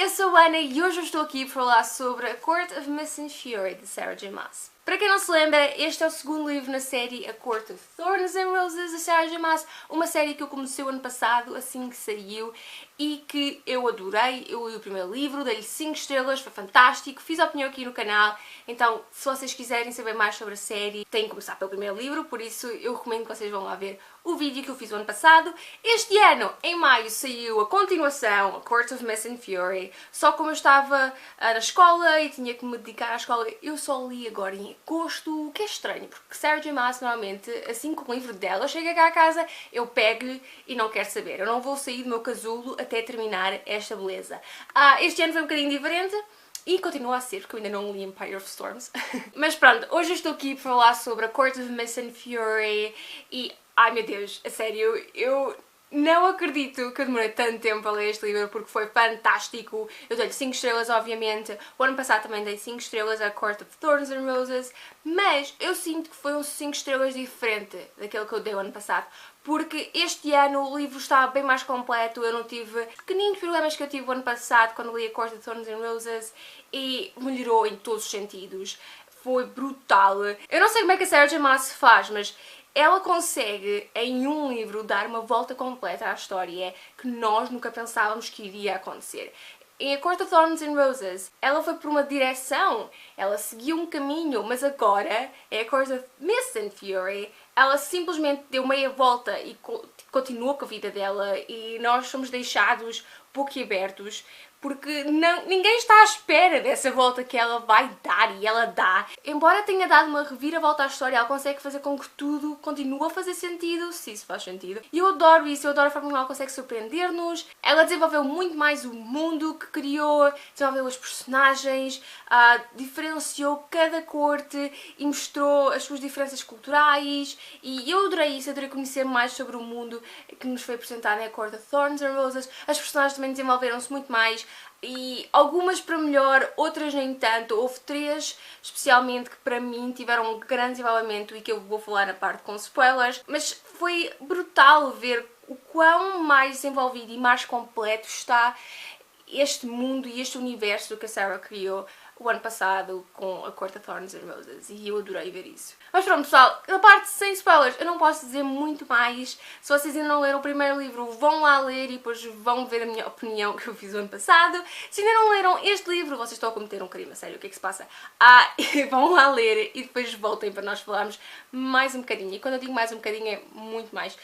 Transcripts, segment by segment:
eu sou a Ana e hoje eu estou aqui para falar sobre A Court of Mist and Fury, de Sarah J. Maas. Para quem não se lembra, este é o segundo livro na série A Court of Thorns and Roses, de Sarah J. Maas, uma série que eu comecei o ano passado, assim que saiu, e que eu adorei. Eu li o primeiro livro, dei-lhe 5 estrelas, foi fantástico, fiz a opinião aqui no canal, então se vocês quiserem saber mais sobre a série, têm que começar pelo primeiro livro, por isso eu recomendo que vocês vão lá ver o vídeo que eu fiz o ano passado. Este ano, em maio, saiu a continuação, A Court of Mist and Fury, só como eu estava na escola e tinha que me dedicar à escola, eu só li agora em agosto, o que é estranho, porque Sarah J. Maas normalmente, assim que o livro dela chega cá a casa, eu pego-lhe e não quero saber. Eu não vou sair do meu casulo até terminar esta beleza. Este ano foi um bocadinho diferente. E continua a ser, porque eu ainda não li Empire of Storms. Mas pronto, hoje eu estou aqui para falar sobre A Court of Mist and Fury e, ai meu Deus, a sério, eu não acredito que eu demorei tanto tempo a ler este livro porque foi fantástico. Eu dei-lhe 5 estrelas, obviamente. O ano passado também dei 5 estrelas a Court of Thorns and Roses, mas eu sinto que foi um 5 estrelas diferente daquele que eu dei o ano passado. Porque este ano o livro está bem mais completo, eu não tive pequeninos problemas que eu tive o ano passado quando li A Court of Thorns and Roses e melhorou em todos os sentidos. Foi brutal. Eu não sei como é que a Sarah J. Maas faz, mas ela consegue em um livro dar uma volta completa à história que nós nunca pensávamos que iria acontecer. Em A Court of Thorns and Roses, ela foi por uma direção, ela seguiu um caminho, mas agora, em A Court of Mist and Fury, ela simplesmente deu meia volta e continuou com a vida dela e nós somos deixados boquiabertos porque ninguém está à espera dessa volta que ela vai dar e ela dá. Embora tenha dado uma reviravolta à história, ela consegue fazer com que tudo continue a fazer sentido, se isso faz sentido. E eu adoro isso, eu adoro a forma como ela consegue surpreender-nos. Ela desenvolveu muito mais o mundo que criou, desenvolveu os personagens, diferenciou cada corte e mostrou as suas diferenças culturais. E eu adorei isso, adorei conhecer mais sobre o mundo que nos foi apresentado em A Court of Thorns and Roses. As personagens também desenvolveram-se muito mais. E algumas para melhor, outras nem tanto. Houve 3 especialmente que para mim tiveram um grande desenvolvimento e que eu vou falar na parte com spoilers, mas foi brutal ver o quão mais desenvolvido e mais completo está este mundo e este universo que a Sarah criou o ano passado com A Court of Thorns and Roses e eu adorei ver isso. Mas pronto pessoal, na parte sem spoilers eu não posso dizer muito mais. Se vocês ainda não leram o primeiro livro, vão lá ler e depois vão ver a minha opinião que eu fiz o ano passado. Se ainda não leram este livro, vocês estão a cometer um crime, a sério, o que é que se passa? Vão lá ler e depois voltem para nós falarmos mais um bocadinho. E quando eu digo mais um bocadinho é muito mais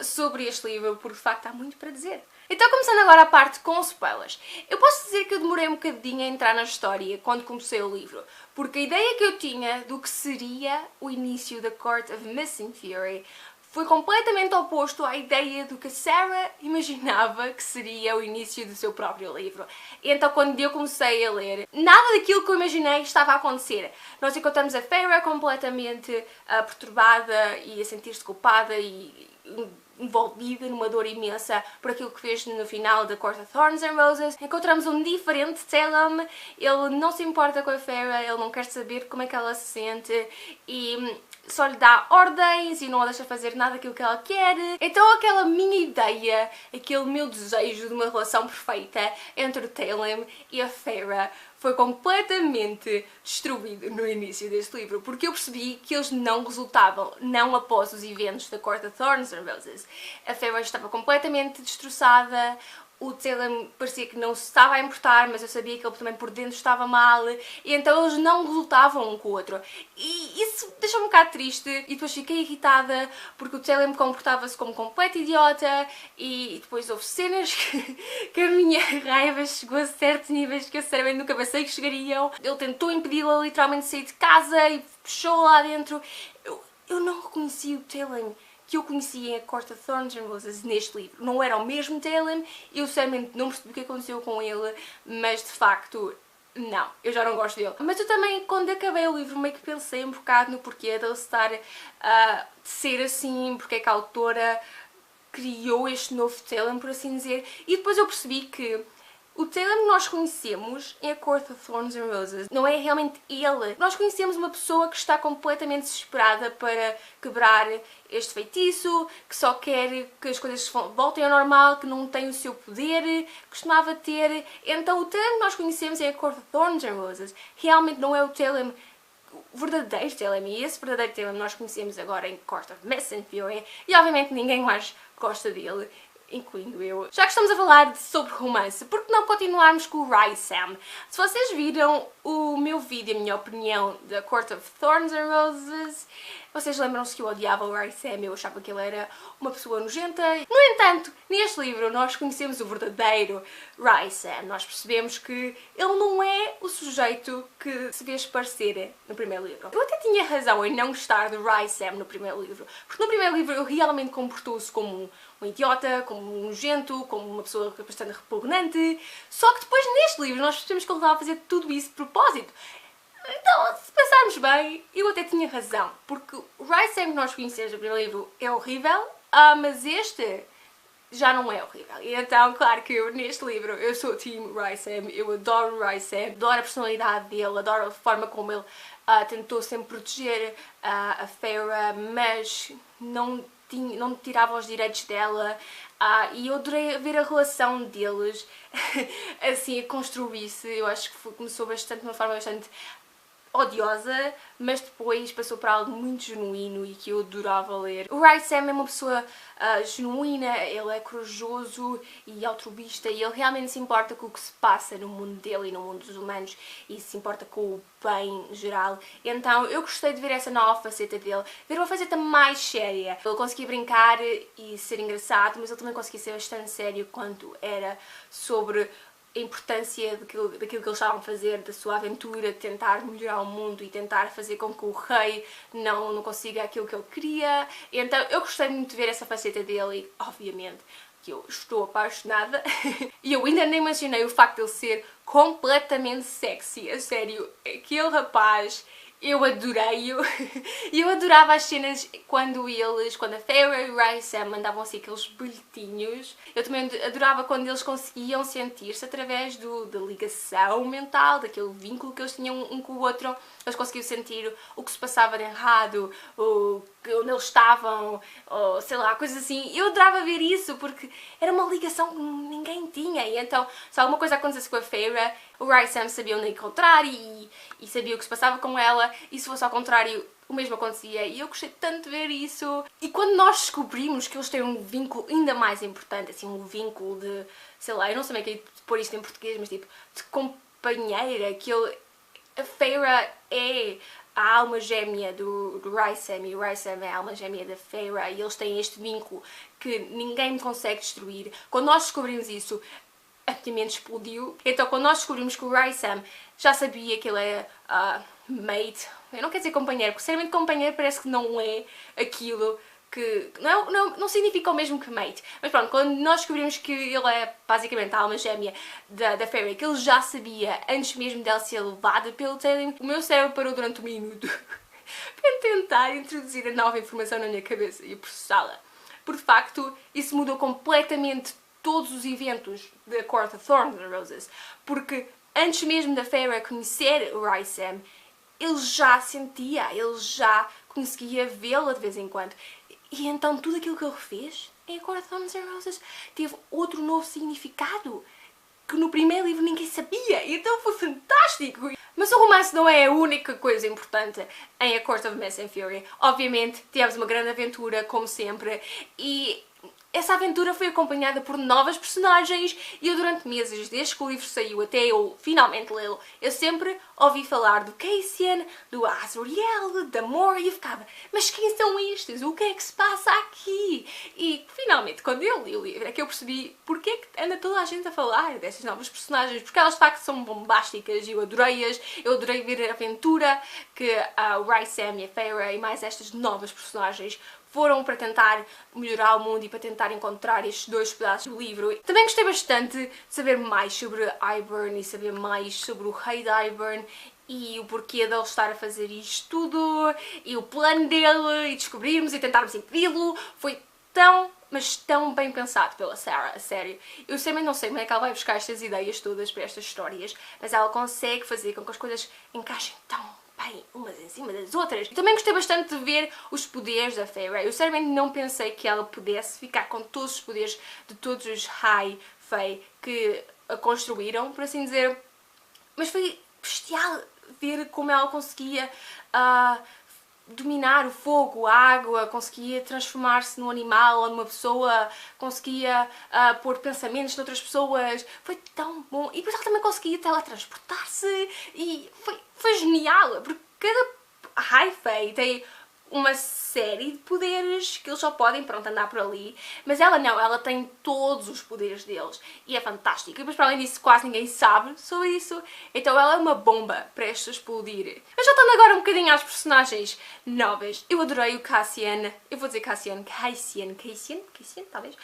sobre este livro, porque de facto há muito para dizer. Então, começando agora a parte com spoilers. Eu posso dizer que eu demorei um bocadinho a entrar na história quando comecei o livro, porque a ideia que eu tinha do que seria o início da Court of Mist and Fury foi completamente oposto à ideia do que a Sarah imaginava que seria o início do seu próprio livro. E então, quando eu comecei a ler, nada daquilo que eu imaginei estava a acontecer. Nós encontramos a Feyre completamente perturbada e a sentir-se culpada e envolvida numa dor imensa por aquilo que fez no final da Court of Thorns and Roses. Encontramos um diferente Talem, ele não se importa com a Feyre, ele não quer saber como é que ela se sente e só lhe dá ordens e não a deixa fazer nada daquilo que ela quer. Então aquela minha ideia, aquele meu desejo de uma relação perfeita entre o Talem e a Feyre foi completamente destruído no início deste livro, porque eu percebi que eles não resultavam, não após os eventos da Court of Thorns and Roses. A Feyre estava completamente destroçada, o Talem parecia que não se estava a importar, mas eu sabia que ele também por dentro estava mal, e então eles não resultavam um com o outro. E isso deixou-me um bocado triste, e depois fiquei irritada, porque o Talem comportava-se como um completo idiota, e depois houve cenas que a minha raiva chegou a certos níveis que eu sinceramente nunca pensei que chegariam. Ele tentou impedi-la literalmente de sair de casa, e fechou lá dentro. Eu não reconheci o Talem que eu conhecia em A Court of Thorns and Roses neste livro. Não era o mesmo Talem, eu sinceramente não percebi o que aconteceu com ele, mas de facto, não, eu já não gosto dele. Mas eu também, quando acabei o livro, meio que pensei um bocado no porquê dele estar a ser assim, porque é que a autora criou este novo Talem, por assim dizer, e depois eu percebi que O Talon que nós conhecemos em A Court of Thorns and Roses não é realmente ele. Nós conhecemos uma pessoa que está completamente desesperada para quebrar este feitiço, que só quer que as coisas voltem ao normal, que não tem o seu poder que costumava ter. Então o Talon que nós conhecemos em A Court of Thorns and Roses realmente não é o Talon, o verdadeiro Talon, e esse verdadeiro Talon nós conhecemos agora em Court of Mist and Fury, e obviamente ninguém mais gosta dele, incluindo eu. Já que estamos a falar sobre romance, por que não continuarmos com o Rysam? Se vocês viram o meu vídeo, a minha opinião da Court of Thorns and Roses, vocês lembram-se que eu odiava o Rysam, eu achava que ele era uma pessoa nojenta. No entanto, neste livro nós conhecemos o verdadeiro Rysam. Nós percebemos que ele não é o sujeito que se fez parecer no primeiro livro. Eu até tinha razão em não gostar do Rysam no primeiro livro, porque no primeiro livro ele realmente comportou-se como um idiota, como um nojento, como uma pessoa bastante repugnante. Só que depois neste livro nós percebemos que ele estava a fazer tudo isso de propósito. Então, se pensarmos bem, eu até tinha razão, porque o Rysam que nós conhecemos no primeiro livro é horrível, mas este já não é horrível. E então, claro que eu neste livro, eu sou Team Rysam, eu adoro o Rysam, adoro a personalidade dele, adoro a forma como ele tentou sempre proteger a Feyre, mas não tirava os direitos dela, e eu adorei ver a relação deles assim a construir-se. Eu acho que começou de uma forma bastante odiosa, mas depois passou para algo muito genuíno e que eu adorava ler. O Rysam é uma pessoa genuína, ele é corajoso e altruísta, e ele realmente se importa com o que se passa no mundo dele e no mundo dos humanos, e se importa com o bem geral. Então eu gostei de ver essa nova faceta dele, ver uma faceta mais séria. Ele conseguia brincar e ser engraçado, mas ele também conseguia ser bastante sério quando era sobre a importância daquilo que eles estavam a fazer, da sua aventura, de tentar melhorar o mundo e tentar fazer com que o rei não consiga aquilo que ele queria. E então eu gostei muito de ver essa faceta dele e, obviamente, que eu estou apaixonada. E eu ainda nem mencionei o facto de ele ser completamente sexy. A sério, aquele rapaz, eu adorei-o. E eu adorava as cenas quando a Feyre e o Rysam mandavam assim aqueles bilhetinhos. Eu também adorava quando eles conseguiam sentir-se através da ligação mental, daquele vínculo que eles tinham um com o outro. Eles conseguiam sentir o que se passava de errado, onde eles estavam, ou sei lá, coisas assim. Eu adorava ver isso porque era uma ligação que ninguém tinha. E então, se alguma coisa acontecesse com a Feyre, o Rysam sabia onde encontrar e sabia o que se passava com ela, e se fosse ao contrário, o mesmo acontecia, e eu gostei tanto de ver isso. E quando nós descobrimos que eles têm um vínculo ainda mais importante, assim, um vínculo de, sei lá, eu não sei como é que é pôr isto em português, mas tipo, de companheira, que a Feyre é a alma gêmea do Rysam, e o Rysam é a alma gêmea da Feyre, e eles têm este vínculo que ninguém consegue destruir. Quando nós descobrimos isso, a minha mente explodiu. Então quando nós descobrimos que o Rysam já sabia que ele é mate, eu não quero dizer companheiro, porque sinceramente companheiro parece que não é aquilo que... Não significa o mesmo que mate. Mas pronto, quando nós descobrimos que ele é basicamente a alma gêmea da Feyre, que ele já sabia antes mesmo dela ser levada pelo Talon, o meu cérebro parou durante um minuto para tentar introduzir a nova informação na minha cabeça e processá-la. Porque de facto isso mudou completamente todos os eventos da Court of Thorns and Roses, porque antes mesmo da Feyre conhecer o Rysam, ele já sentia, ele já conseguia vê-la de vez em quando. E então tudo aquilo que ele fez em A Court of Thorns and Roses teve outro novo significado que no primeiro livro ninguém sabia, e então foi fantástico. Mas o romance não é a única coisa importante em A Court of Mist and Fury. Obviamente tivemos uma grande aventura, como sempre, e essa aventura foi acompanhada por novas personagens, e eu durante meses, desde que o livro saiu até eu finalmente lê-lo, eu sempre ouvi falar do Cassian, do Azriel, da Mor, e eu ficava, mas quem são estes? O que é que se passa aqui? E finalmente, quando eu li o livro, é que eu percebi porque é que anda toda a gente a falar destas novas personagens, porque elas de facto são bombásticas e eu adorei-as. Eu adorei ver a aventura que o Rysam e a Feyre e mais estas novas personagens foram para tentar melhorar o mundo e para tentar encontrar estes dois pedaços do livro. Também gostei bastante de saber mais sobre Hybern e saber mais sobre o rei de Hybern e o porquê dele estar a fazer isto tudo e o plano dele, e descobrirmos e tentarmos impedi-lo. Foi tão mas tão bem pensado pela Sarah, a sério. Eu sinceramente não sei como é que ela vai buscar estas ideias todas para estas histórias, mas ela consegue fazer com que as coisas encaixem tão bem umas em cima das outras. Eu também gostei bastante de ver os poderes da Feyre. Eu sinceramente não pensei que ela pudesse ficar com todos os poderes de todos os High Fae que a construíram, por assim dizer, mas foi bestial ver como ela conseguia dominar o fogo, a água, conseguia transformar-se num animal ou numa pessoa, conseguia pôr pensamentos noutras pessoas. Foi tão bom. E depois ela também conseguia teletransportar-se e foi genial, porque cada High Fae tem uma série de poderes que eles só podem, pronto, andar por ali, mas ela não, ela tem todos os poderes deles e é fantástico. E depois, para além disso, quase ninguém sabe sobre isso, então ela é uma bomba para esta explodir. Mas voltando agora um bocadinho às personagens novas, eu adorei o Cassian, eu vou dizer Cassian, talvez,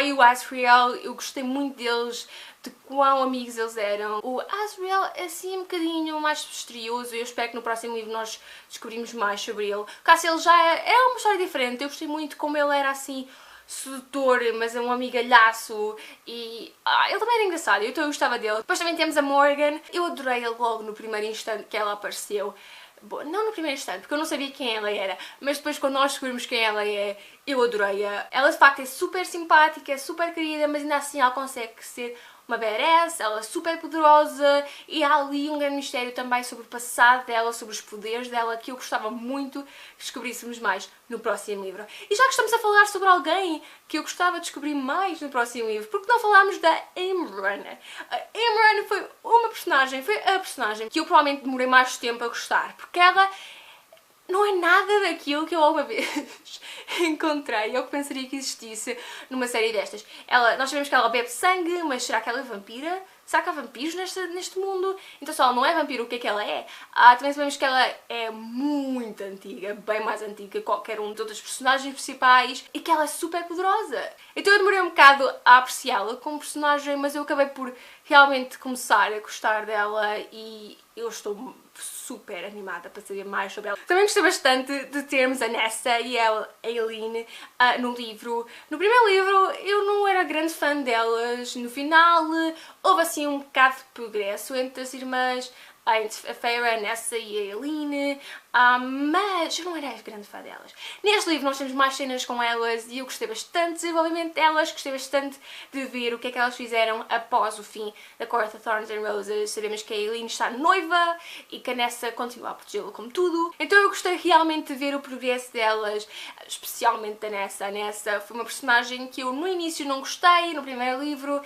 e o Asriel, eu gostei muito deles, de quão amigos eles eram. O Asriel é assim um bocadinho mais misterioso e eu espero que no próximo livro nós descobrimos mais sobre ele. O Cassian já é uma história diferente, eu gostei muito como ele era assim sedutor, mas é um amigalhaço e ele também era engraçado, eu gostava dele. Depois também temos a Morgan, eu adorei-a logo no primeiro instante que ela apareceu. Bom, não no primeiro instante, porque eu não sabia quem ela era, mas depois quando nós descobrimos quem ela é, eu adorei-a. Ela de facto é super simpática, é super querida, mas ainda assim ela consegue ser uma badass, ela é super poderosa e há ali um grande mistério também sobre o passado dela, sobre os poderes dela, que eu gostava muito que descobríssemos mais no próximo livro. E já que estamos a falar sobre alguém que eu gostava de descobrir mais no próximo livro, porque não falámos da Imran? A Imran foi a personagem que eu provavelmente demorei mais tempo a gostar, porque ela não é nada daquilo que eu alguma vez encontrei ou que pensaria que existisse numa série destas. Nós sabemos que ela bebe sangue, mas será que ela é vampira? Será que há vampiros neste mundo? Então se ela não é vampiro, o que é que ela é? Também sabemos que ela é muito antiga, bem mais antiga que qualquer um dos outros personagens principais e que ela é super poderosa. Então eu demorei um bocado a apreciá-la como personagem, mas eu acabei por realmente começar a gostar dela e eu estou super animada para saber mais sobre ela. Também gostei bastante de termos a Nesta e a Aileen no livro. No primeiro livro eu não era grande fã delas, no final houve assim um bocado de progresso entre as irmãs, entre a Feyre, a Nesta e a Aileen, mas eu não era grande fã delas. Neste livro nós temos mais cenas com elas e eu gostei bastante do desenvolvimento delas, gostei bastante de ver o que é que elas fizeram após o fim da Court of Thorns and Roses. Sabemos que a Aileen está noiva e que a Nesta continua a protegê-la como tudo, então eu gostei realmente de ver o progresso delas, especialmente da Nesta. A Nesta foi uma personagem que eu no início não gostei, no primeiro livro,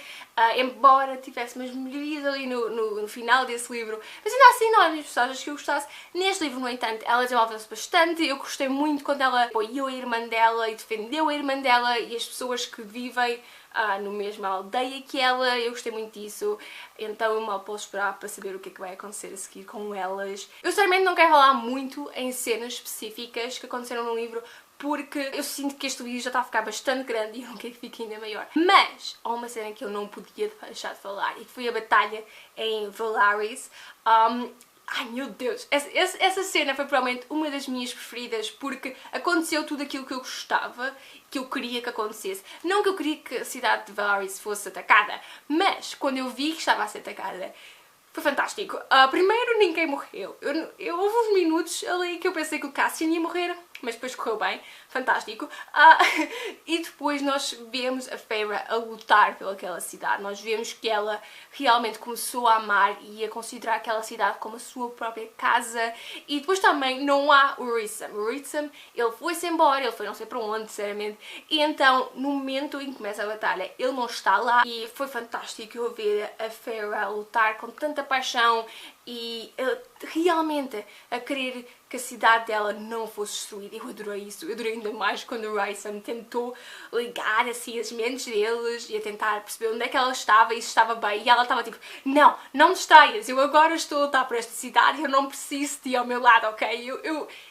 embora tivesse umas melhorias ali no final desse livro, mas ainda assim não há as personagens que eu gostasse. Neste livro, no entanto, ela desenvolveu-se bastante. Eu gostei muito quando ela apoiou a irmã dela e defendeu a irmã dela e as pessoas que vivem no mesma aldeia que ela. Eu gostei muito disso, então eu mal posso esperar para saber o que é que vai acontecer a seguir com elas. Eu sinceramente não quero falar muito em cenas específicas que aconteceram no livro, porque eu sinto que este vídeo já está a ficar bastante grande e eu não quero que fique ainda maior. Mas há uma cena que eu não podia deixar de falar e foi a batalha em Velaris. Ai meu Deus, essa cena foi provavelmente uma das minhas preferidas porque aconteceu tudo aquilo que eu gostava, que eu queria que acontecesse. Não que eu queria que a cidade de Velaris fosse atacada, mas quando eu vi que estava a ser atacada, foi fantástico. Primeiro ninguém morreu. Houve uns minutos ali que eu pensei que o Cassian ia morrer, mas depois correu bem, fantástico. E depois nós vemos a Feyre a lutar pelaquela cidade. Nós vemos que ela realmente começou a amar e a considerar aquela cidade como a sua própria casa. E depois também não há o Rhysand. O Rhysand, ele foi-se embora, ele foi não sei para onde, sinceramente. E então, no momento em que começa a batalha, ele não está lá. E foi fantástico eu ver a Feyre a lutar com tanta paixão e realmente a querer que a cidade dela não fosse destruída. Eu adorei isso, eu adorei ainda mais quando o Rhysand tentou ligar assim as mentes deles e a tentar perceber onde é que ela estava e se estava bem, e ela estava tipo, não, não me distraias, eu agora estou a lutar por esta cidade, eu não preciso de ti ao meu lado, ok?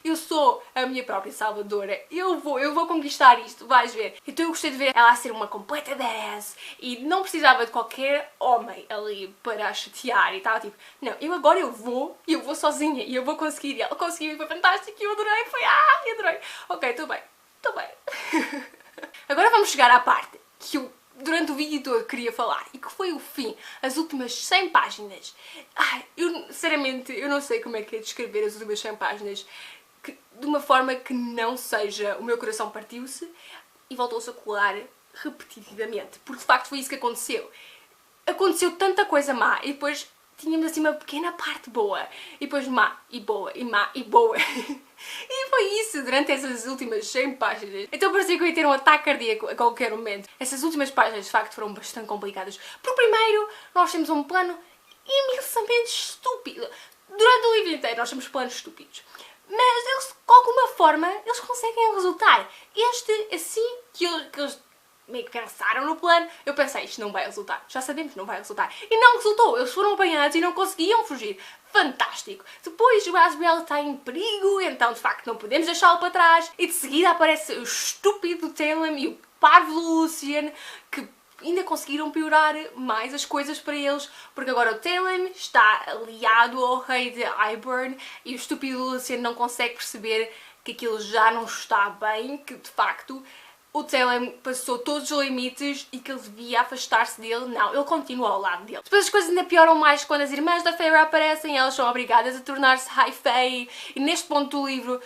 Eu sou a minha própria salvadora, eu vou conquistar isto, vais ver. Então eu gostei de ver ela a ser uma completa badass e não precisava de qualquer homem ali para a chatear e estava tipo, não, agora eu vou sozinha e eu vou conseguir, e ela conseguiu e foi fantástico e eu adorei, adorei. Ok, estou bem. Agora vamos chegar à parte que eu durante o vídeo todo queria falar e que foi o fim, as últimas 100 páginas. Ai, sinceramente, eu não sei como é que é descrever as últimas 100 páginas de uma forma que não seja o meu coração partiu-se e voltou-se a colar repetitivamente, porque de facto foi isso que aconteceu. Aconteceu tanta coisa má e depois tínhamos assim uma pequena parte boa e depois má e boa e má e boa. E foi isso durante essas últimas 100 páginas. Então parecia que eu ia ter um ataque cardíaco a qualquer momento. Essas últimas páginas de facto foram bastante complicadas. Porque primeiro nós temos um plano imensamente estúpido. Durante o livro inteiro nós temos planos estúpidos. Mas eles, de alguma forma, eles conseguem resultar. Este, assim que eles meio que pensaram no plano, eu pensei, isto não vai resultar. Já sabemos que não vai resultar. E não resultou. Eles foram apanhados e não conseguiam fugir. Fantástico. Depois o Asriel está em perigo, então de facto não podemos deixá-lo para trás. E de seguida aparece o estúpido Talem e o parvo Lucian, que ainda conseguiram piorar mais as coisas para eles, porque agora o Talem está aliado ao rei de Hybern e o estúpido Lucian não consegue perceber que aquilo já não está bem, que de facto o Talem passou todos os limites e que ele devia afastar-se dele. Não, ele continua ao lado dele. Depois as coisas ainda pioram mais quando as irmãs da Feyre aparecem, elas são obrigadas a tornar-se High Fae e neste ponto do livro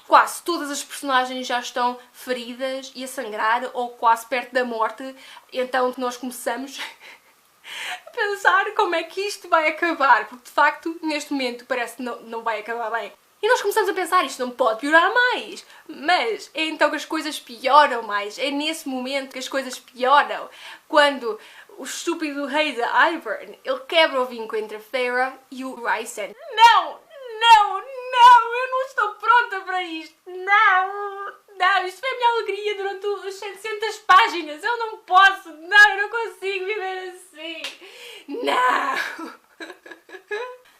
quase todas as personagens já estão feridas e a sangrar ou quase perto da morte, então nós começamos a pensar como é que isto vai acabar, porque de facto neste momento parece que não vai acabar bem. E nós começamos a pensar, isto não pode piorar mais, mas é então que as coisas pioram mais, é nesse momento que as coisas pioram, quando o estúpido rei de Hybern, ele quebra o vínculo entre a Feyre e o Rhysand. Não! Não! Não! Eu não estou pronta para isto! Não! Não! Isto foi a minha alegria durante as 700 páginas! Eu não posso! Não! Eu não consigo viver assim! Não!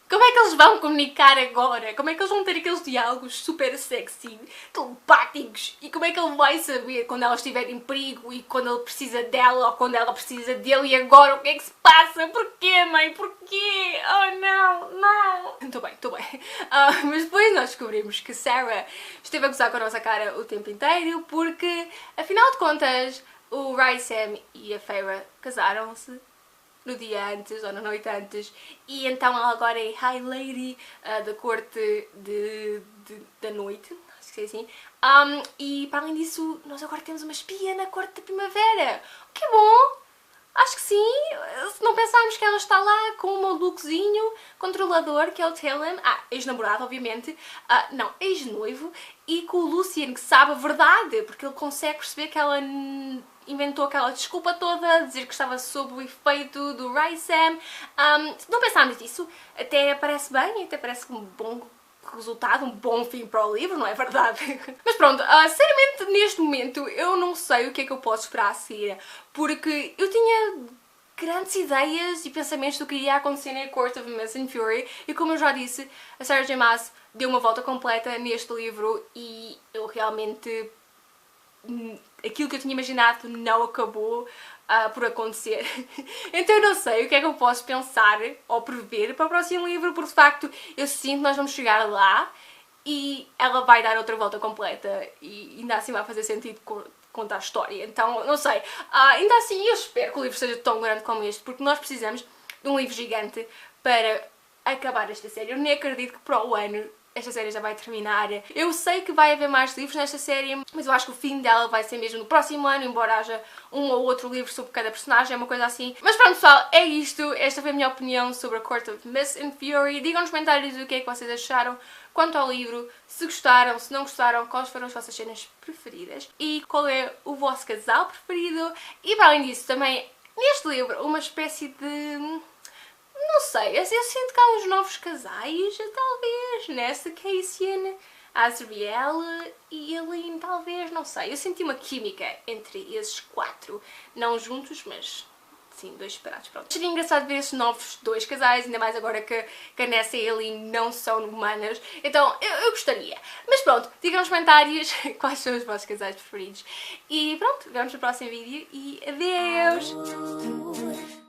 Como é que eles vão comunicar agora? Como é que eles vão ter aqueles diálogos super sexy, telepáticos? E como é que ele vai saber quando ela estiver em perigo e quando ele precisa dela ou quando ela precisa dele? E agora o que é que se passa? Porquê, mãe? Porquê? Oh não, não! Estou bem, estou bem. Mas depois nós descobrimos que Sarah esteve a gozar com a nossa cara o tempo inteiro porque, afinal de contas, o Rhysand e a Feyre casaram-se no dia antes ou na noite antes e então ela agora é High Lady da corte da noite, acho que é assim. E para além disso, nós agora temos uma espia na corte da primavera, o que é bom, acho que sim. Se não pensarmos que ela está lá com um malucozinho controlador que é o Talem, ex-namorado obviamente, não, ex-noivo, e com o Lucian que sabe a verdade, porque ele consegue perceber que ela inventou aquela desculpa toda, dizer que estava sob o efeito do Rhysand. Se não pensarmos nisso, até parece bem, até parece um bom resultado, um bom fim para o livro, não é verdade? Mas pronto, sinceramente neste momento eu não sei o que é que eu posso esperar a seguir, porque eu tinha grandes ideias e pensamentos do que iria acontecer na Court of Mist and Fury e como eu já disse, a Sarah J Maas deu uma volta completa neste livro e eu realmente aquilo que eu tinha imaginado não acabou por acontecer. Então eu não sei o que é que eu posso pensar ou prever para o próximo livro, porque de facto eu sinto que nós vamos chegar lá e ela vai dar outra volta completa e ainda assim vai fazer sentido contar a história. Então, não sei. Ainda assim eu espero que o livro seja tão grande como este, porque nós precisamos de um livro gigante para acabar esta série. Eu nem acredito que para o ano esta série já vai terminar. Eu sei que vai haver mais livros nesta série, mas eu acho que o fim dela vai ser mesmo no próximo ano, embora haja um ou outro livro sobre cada personagem, é uma coisa assim. Mas pronto pessoal, é isto. Esta foi a minha opinião sobre a Court of Mist and Fury. Digam nos comentários o que é que vocês acharam quanto ao livro, se gostaram, se não gostaram, quais foram as vossas cenas preferidas e qual é o vosso casal preferido. E para além disso, também neste livro, uma espécie de... não sei, eu sinto que há uns novos casais, talvez, nessa Cassian, Asriel e Aline, talvez, não sei. Eu senti uma química entre esses quatro, não juntos, mas sim, dois separados, pronto. Seria engraçado ver esses novos dois casais, ainda mais agora que a Nessa e a Aline não são humanas, então eu gostaria. Mas pronto, digam nos comentários quais são os vossos casais preferidos. E pronto, vemos no próximo vídeo e adeus!